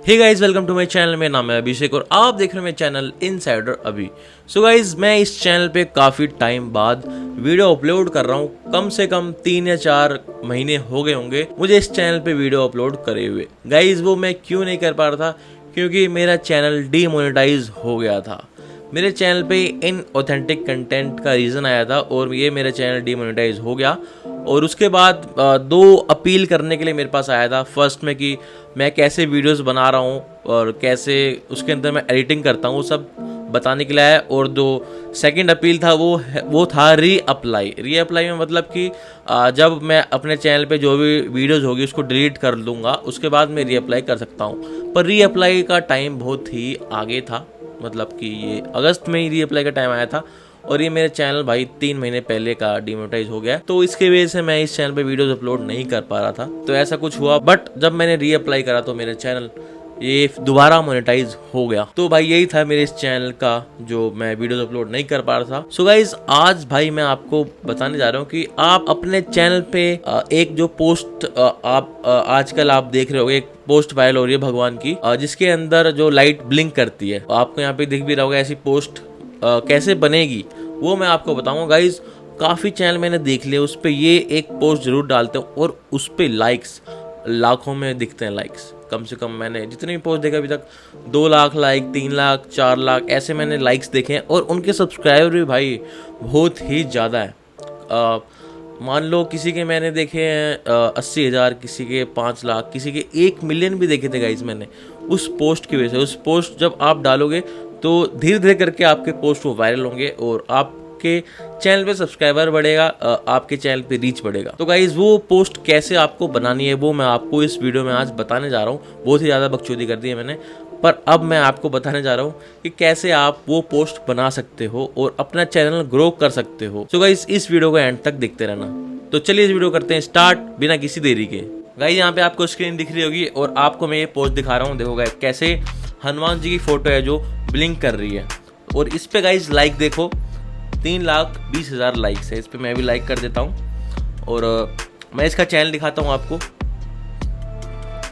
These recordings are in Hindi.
Hey guys, welcome to my channel. मेरा नाम है अभिषेक और आप देख रहे हैं मेरा चैनल इनसाइडर अभी। सो गाइस, मैं इस चैनल पे काफ़ी टाइम बाद वीडियो अपलोड कर रहा हूँ। कम से कम 3 या 4 महीने हो गए होंगे मुझे इस चैनल पे वीडियो अपलोड करे हुए। गाइस, वो मैं क्यों नहीं कर पा रहा था, क्योंकि मेरा चैनल डीमोनेटाइज हो गया था। मेरे चैनल पे इन ऑथेंटिक कंटेंट का रीज़न आया था और ये मेरा चैनल डीमोनेटाइज हो गया। और उसके बाद 2 अपील करने के लिए मेरे पास आया था। फर्स्ट में कि मैं कैसे वीडियोस बना रहा हूँ और कैसे उसके अंदर मैं एडिटिंग करता हूँ, वो सब बताने के लिए आया। और जो सेकंड अपील था वो था रीअप्लाई में मतलब कि जब मैं अपने चैनल पे जो भी वीडियोस होगी उसको डिलीट कर दूंगा, उसके बाद मैं रीअप्लाई कर सकता हूँ। पर रीअप्लाई का टाइम बहुत ही आगे था, मतलब कि ये अगस्त में ही रीअप्लाई का टाइम आया था और ये मेरे चैनल भाई 3 महीने पहले का डिमोनेटाइज हो गया। तो इसकी वजह से मैं इस चैनल पे वीडियोस अपलोड नहीं कर पा रहा था। तो ऐसा कुछ हुआ, बट जब मैंने रीअप्लाई करा तो मेरे चैनल ये दोबारा मोनेटाइज हो गया। तो भाई यही था मेरे इस चैनल का जो मैं वीडियोस अपलोड नहीं कर पा रहा था। सो गाइज, आज भाई मैं आपको बताने जा रहा हूँ कि आप अपने चैनल पे एक जो पोस्ट आप आजकल आप देख रहे होगे, एक पोस्ट वायरल हो रही है भगवान की, जिसके अंदर जो लाइट ब्लिंक करती है, आपको यहाँ पे दिख भी रहा होगा। ऐसी पोस्ट कैसे बनेगी वो मैं आपको बताऊंगा। गाइज, काफ़ी चैनल मैंने देख लिया, उस पर ये एक पोस्ट जरूर डालते हैं और उस पर लाइक्स लाखों में दिखते हैं। लाइक्स कम से कम मैंने जितने भी पोस्ट देखे अभी तक 2 लाख लाइक, 3 लाख, 4 लाख ऐसे मैंने लाइक्स देखे हैं। और उनके सब्सक्राइबर भी भाई बहुत ही ज़्यादा है। मान लो किसी के मैंने देखे हैं 80,000, किसी के 5 लाख, किसी के 1 मिलियन भी देखे थे गाइज मैंने उस पोस्ट की वजह से। उस पोस्ट जब आप डालोगे तो धीरे धीरे करके आपके पोस्ट वो वायरल होंगे और आपके चैनल पे सब्सक्राइबर बढ़ेगा, आपके चैनल पे रीच बढ़ेगा। तो गाइज, वो पोस्ट कैसे आपको बनानी है वो मैं आपको इस वीडियो में आज बताने जा रहा हूँ। बहुत ही ज़्यादा बकचोदी कर दी है मैंने, पर अब मैं आपको बताने जा रहा हूँ कि कैसे आप वो पोस्ट बना सकते हो और अपना चैनल ग्रो कर सकते हो। सो गाइज, इस वीडियो को एंड तक देखते रहना। तो चलिए इस वीडियो करते हैं स्टार्ट बिना किसी देरी के। गाइज, यहाँ पे आपको स्क्रीन दिख रही होगी और आपको मैं ये पोस्ट दिखा रहा हूँ। देखो गाइज, कैसे हनुमान जी की फोटो है जो ब्लिंक कर रही है। और इस पे गाइज लाइक देखो, 3,20,000 लाइक्स है। इस पे मैं भी लाइक कर देता हूँ और मैं इसका चैनल दिखाता हूँ आपको।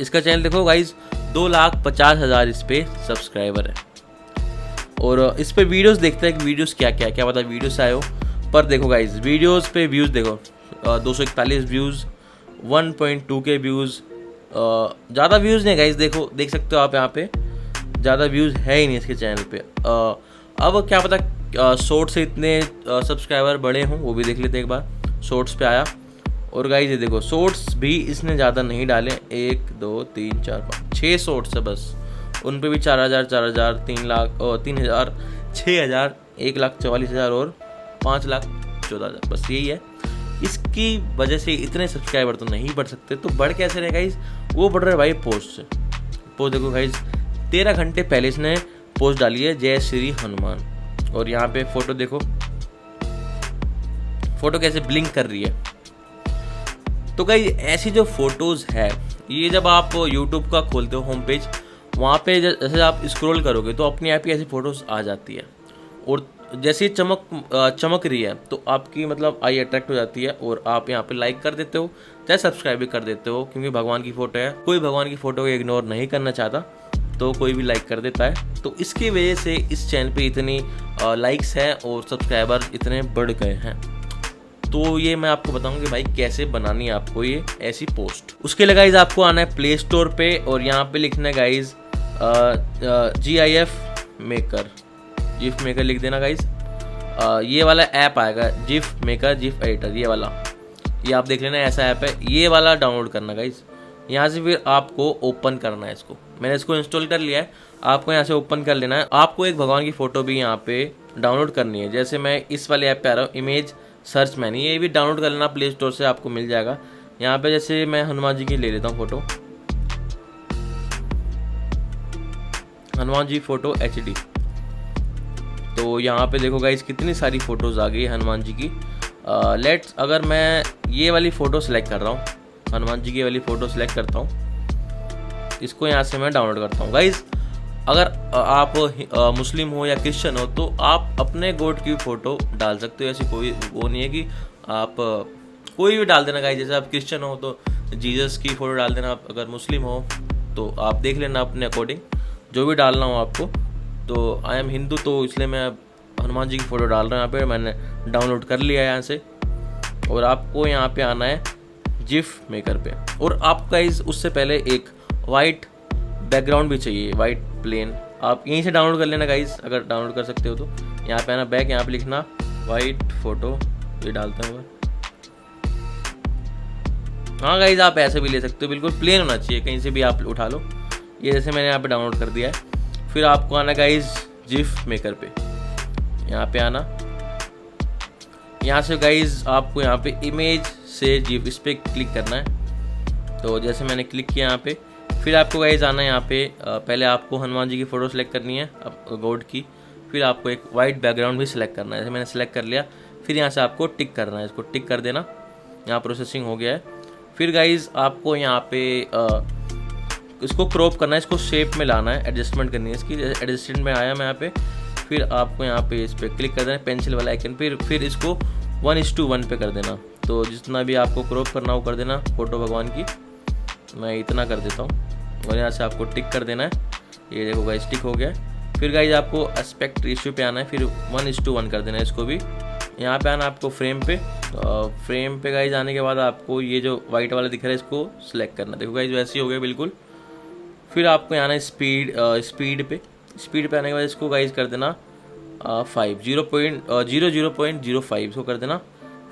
इसका चैनल देखो गाइज, 2,50,000 इस पे सब्सक्राइबर है। और इस पे वीडियोस देखते हैं कि वीडियोस क्या पता वीडियोस आए हो। पर देखो गाइज, वीडियोस पे व्यूज़ देखो, 241 व्यूज़, 1.2 के व्यूज़, ज़्यादा व्यूज़ नहीं गाइज। देखो, देख सकते हो आप यहाँ पे ज़्यादा व्यूज़ है ही नहीं इसके चैनल पे। अब क्या पता शॉर्ट्स से इतने सब्सक्राइबर बढ़े हों, वो भी देख लेते एक बार। शॉर्ट्स पे आया और गाइस ये देखो, शॉर्ट्स भी इसने ज़्यादा नहीं डाले, 1 2 3 4 5 6 शॉर्ट्स है बस। उन पे भी 4,000, 3 लाख, 3,000, 6,000, 1,44,000 और 5,14,000, बस यही है। इसकी वजह से इतने सब्सक्राइबर तो नहीं बढ़ सकते। तो बढ़ कैसे रहे गाइस? वो बढ़ रहे भाई पोस्ट से। पोस्ट देखो गाइस, 13 घंटे पहले इसने पोस्ट डाली है, जय श्री हनुमान। और यहाँ पे फोटो देखो, फोटो कैसे ब्लिंक कर रही है। तो गाइस, ऐसी जो फोटोज है, ये जब आप YouTube का खोलते हो होम पेज, वहाँ पे जैसे आप स्क्रॉल करोगे तो अपने आप ही ऐसी फोटोज आ जाती है। और जैसे चमक रही है तो आपकी मतलब आई अट्रैक्ट हो जाती है और आप यहाँ पे लाइक कर देते हो, चाहे सब्सक्राइब भी कर देते हो, क्योंकि भगवान की फोटो है। कोई भगवान की फोटो को इग्नोर नहीं करना चाहता, तो कोई भी लाइक कर देता है। तो इसकी वजह से इस चैनल पे इतनी लाइक्स हैं और सब्सक्राइबर इतने बढ़ गए हैं। तो ये मैं आपको बताऊंगा कि भाई कैसे बनानी है आपको ये ऐसी पोस्ट। उसके लिए गाइज आपको आना है प्ले स्टोर पे और यहाँ पे लिखना है गाइज GIF मेकर लिख देना गाइज। ये वाला ऐप आएगा GIF मेकर, GIF एडिटर, ये वाला, ये आप देख लेना, ऐसा ऐप है। ये वाला डाउनलोड करना गाइज। यहाँ से फिर आपको ओपन करना है इसको। मैंने इसको इंस्टॉल कर लिया है, आपको यहाँ से ओपन कर लेना है। आपको एक भगवान की फ़ोटो भी यहाँ पे डाउनलोड करनी है। जैसे मैं इस वाले ऐप पे आ रहा हूँ, इमेज सर्च मैन, ये भी डाउनलोड कर लेना प्ले स्टोर से, आपको मिल जाएगा। यहाँ पे जैसे मैं हनुमान जी की ले लेता हूँ photo, Hanuman ji photo HD। तो यहाँ पे देखो गाइस, कितनी सारी फ़ोटोज़ आ गई हनुमान जी की। लेट्स, अगर मैं ये वाली फ़ोटो सेलेक्ट कर रहा हूँ, हनुमान जी की वाली फ़ोटो सेलेक्ट करता हूँ, इसको यहाँ से मैं डाउनलोड करता हूँ। गाइस, अगर आप मुस्लिम हो या क्रिश्चियन हो तो आप अपने गॉड की फ़ोटो डाल सकते हो। ऐसी कोई वो नहीं है कि आप कोई भी डाल देना गाइस। जैसे आप क्रिश्चियन हो तो जीसस की फ़ोटो डाल देना, आप अगर मुस्लिम हो तो आप देख लेना अपने अकॉर्डिंग जो भी डालना हो आपको। तो आई एम हिंदू, तो इसलिए मैं हनुमान जी की फ़ोटो डाल रहा हूँ यहाँ पे। मैंने डाउनलोड कर लिया है यहाँ से। और आपको यहाँ पे आना है जिफ मेकर पे। और आप गाइस उससे पहले एक वाइट बैकग्राउंड भी चाहिए, वाइट प्लेन। आप यहीं से डाउनलोड कर लेना गाइस, अगर डाउनलोड कर सकते हो तो। यहाँ पे आना बैक, यहाँ पे लिखना वाइट फ़ोटो, ये डालता हूँ। हाँ गाइज आप ऐसे भी ले सकते हो, बिल्कुल प्लेन होना चाहिए, कहीं से भी आप उठा लो। ये जैसे मैंने यहाँ पे डाउनलोड कर दिया है। फिर आपको आना गाइज जिफ मेकर पे, यहाँ पे आना। यहाँ से गाइज आपको यहाँ पे इमेज से जिफ, इस पर क्लिक करना है। तो जैसे मैंने क्लिक किया यहाँ पे, फिर आपको गाइज आना है यहाँ पे। पहले आपको हनुमान जी की फ़ोटो सेलेक्ट करनी है गॉड की। फिर आपको एक वाइट बैकग्राउंड भी सिलेक्ट करना है, जैसे मैंने सेलेक्ट कर लिया। फिर यहाँ से आपको टिक करना है, इसको टिक कर देना। यहाँ प्रोसेसिंग हो गया है। फिर गाइज आपको यहाँ पे इसको क्रॉप करना है, इसको शेप में लाना है, एडजस्टमेंट करनी है इसकी। एडजस्टमेंट में आया मैं यहाँ पे। फिर आपको यहाँ पे इस पर क्लिक कर देना, पेंसिल वाला आइकन। फिर इसको 1:1 पे कर देना। तो जितना भी आपको क्रॉप करना हो कर देना फ़ोटो भगवान की। मैं इतना कर देता हूँ और यहाँ से आपको टिक कर देना है। ये देखो गाइज टिक हो गया। फिर गाइज आपको एस्पेक्ट रेशियो पे आना है, फिर 1:1 कर देना है इसको भी। यहाँ पे आना आपको फ्रेम पे। फ्रेम पे गाइज आने के बाद आपको ये जो वाइट वाला दिख रहा है इसको सिलेक्ट करना। देखो गाइज वैसे ही हो गया बिल्कुल। फिर आपको आना है स्पीड पे। स्पीड पे आने के बाद इसको गाइज कर देना 0.05 इसको कर देना।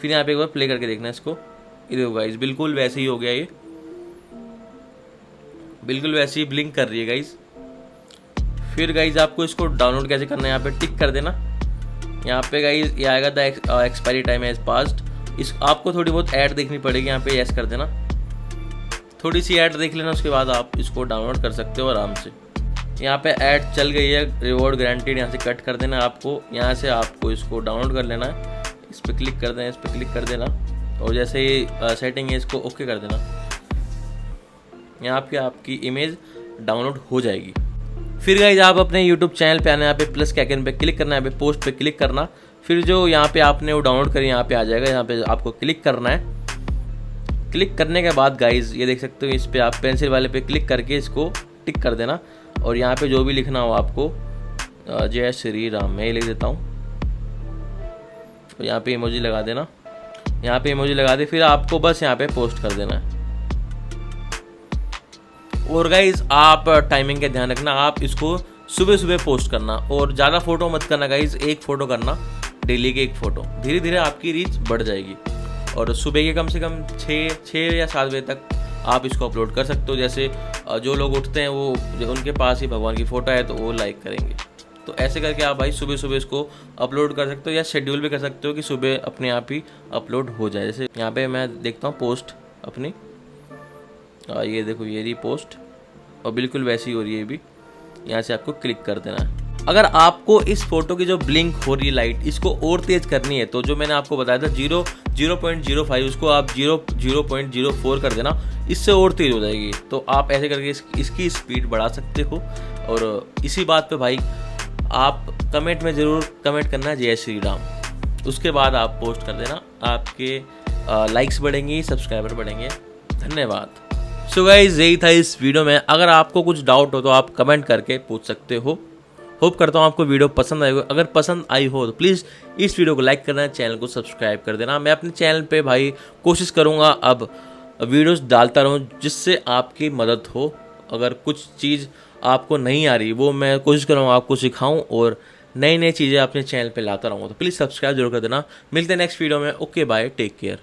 फिर यहाँ पे एक बार प्ले करके देखना इसको। ये देखो गाइज बिल्कुल वैसे ही हो गया, ये बिल्कुल वैसे ही ब्लिंक कर रही है गाइज। फिर गाइज आपको इसको डाउनलोड कैसे करना है, यहाँ पे टिक कर देना। यहाँ पे गाइज ये आएगा the expiry time as past. इस आपको थोड़ी बहुत ऐड देखनी पड़ेगी, यहाँ पे यस कर देना। थोड़ी सी ऐड देख लेना, उसके बाद आप इसको डाउनलोड कर सकते हो आराम से। यहाँ पे ऐड चल गई है, रिवॉर्ड गारंटीड, यहाँ से कट कर देना आपको। यहाँ से आपको इसको डाउनलोड कर लेना है, इस पर क्लिक कर देना, इस पर क्लिक कर देना। और जैसे ही सेटिंग है इसको ओके कर देना। यहाँ पे आपकी इमेज डाउनलोड हो जाएगी। फिर गाइज आप अपने YouTube चैनल पे आना है, यहाँ पे प्लस के आइकन पे क्लिक करना है, यहाँ पे पोस्ट पे क्लिक करना। फिर जो यहाँ पे आपने वो डाउनलोड करी यहाँ पे आ जाएगा, यहाँ पे आपको क्लिक करना है। क्लिक करने के बाद गाइज ये देख सकते हो, इस पर आप पेंसिल वाले पे क्लिक करके इसको टिक कर देना। और यहाँ पे जो भी लिखना हो आपको, जय श्री राम, मैं ये लिख देता हूँ। तो यहाँ पे इमोजी लगा देना, यहाँ पे इमोजी लगा दे। फिर आपको बस यहाँ पे पोस्ट कर देना है। और गाइज आप टाइमिंग का ध्यान रखना, आप इसको सुबह सुबह पोस्ट करना और ज़्यादा फोटो मत करना गाइज, एक फ़ोटो करना, डेली के एक फ़ोटो। धीरे धीरे आपकी रीच बढ़ जाएगी। और सुबह के कम से कम 6 या 7 बजे तक आप इसको अपलोड कर सकते हो। जैसे जो लोग उठते हैं वो उनके पास ही भगवान की फ़ोटो है तो वो लाइक करेंगे। तो ऐसे करके आप भाई सुबह सुबह इसको अपलोड कर सकते हो, या शेड्यूल भी कर सकते हो कि सुबह अपने आप ही अपलोड हो जाए। जैसे यहाँ पे मैं देखता हूँ पोस्ट अपनी, ये देखो ये रही पोस्ट, और बिल्कुल वैसी हो रही है भी। यहाँ से आपको क्लिक कर देना है। अगर आपको इस फोटो की जो ब्लिंक हो रही है लाइट, इसको और तेज करनी है, तो जो मैंने आपको बताया था 0.05 उसको आप 0.04 कर देना, इससे और तेज हो जाएगी। तो आप ऐसे करके इसकी स्पीड बढ़ा सकते हो। और इसी बात पे भाई आप कमेंट में ज़रूर कमेंट करना जय श्री राम, उसके बाद आप पोस्ट कर देना। आपके लाइक्स बढ़ेंगी, सब्सक्राइबर बढ़ेंगे। धन्यवाद। सो गाइस यही था इस वीडियो में। अगर आपको कुछ डाउट हो तो आप कमेंट करके पूछ सकते हो। होप करता हूँ आपको वीडियो पसंद आएगा। अगर पसंद आई हो तो प्लीज़ इस वीडियो को लाइक करना, चैनल को सब्सक्राइब कर देना। मैं अपने चैनल पे भाई कोशिश करूँगा अब वीडियोस डालता रहूँ जिससे आपकी मदद हो। अगर कुछ चीज़ आपको नहीं आ रही वो मैं कोशिश करूँगा आपको सिखाऊँ, और नई नई चीज़ें अपने चैनल पे लाता रहूँगा। तो प्लीज़ सब्सक्राइब जरूर कर देना। मिलते हैं नेक्स्ट वीडियो में। Okay bye, take care.